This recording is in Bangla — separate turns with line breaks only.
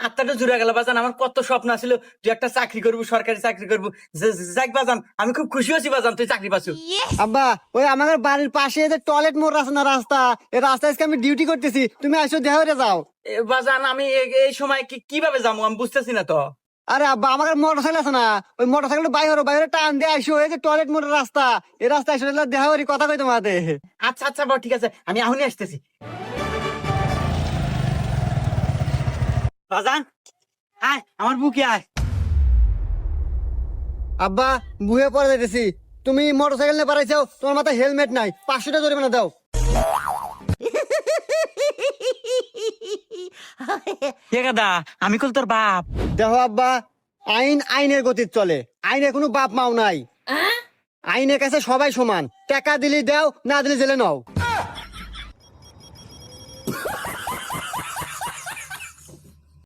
আত্মাটা জুড়ে গেল বাজান। আমার কত স্বপ্ন ছিল তুই একটা চাকরি করবো, সরকারি চাকরি করবো। যাক বাজান, আমি খুব খুশি হয়েছি বাজান তুই চাকরি পাচ্ছ।
আব্বা ওই আমাদের বাড়ির পাশে যে টয়লেট মোড় আছে না রাস্তা, এই রাস্তায় আজকে আমি ডিউটি করতেছি, তুমি আইসো দেখা হয়ে যাও।
বাজান আমি এই সময় কিভাবে যাবো আমি বুঝতেছি না তো।
আরে আব্বা আমাদের মোটর সাইকেল আছে না, ওই মোটর সাইকেল বাইরে বাইরে টান দিয়ে আইসো, এই যে টয়লেট মোড়ের রাস্তা, এই রাস্তায় আইসো, দেখা করি কথা কই তোমাদের।
আচ্ছা আচ্ছা বাবা, ঠিক আছে, আমি এখনই আসতেছি। বাজান আয়, আমার বুকে আয়।
আব্বা বুয়ে পরে যাইতেছি, তুমি মোটর সাইকেল নিয়ে পারাইছো, তোমার মাথায় হেলমেট নাই, 500 টাকা জরিমানা দাও।
দাদা আমি কল তোর বাপ।
দেখো আব্বা, আইন আইনের গতির চলে, আইনের কোনো বাপ মাও নাই, আইনের কাছে সবাই সমান, টাকা দিলি দাও, না দিলি জেলে নাও।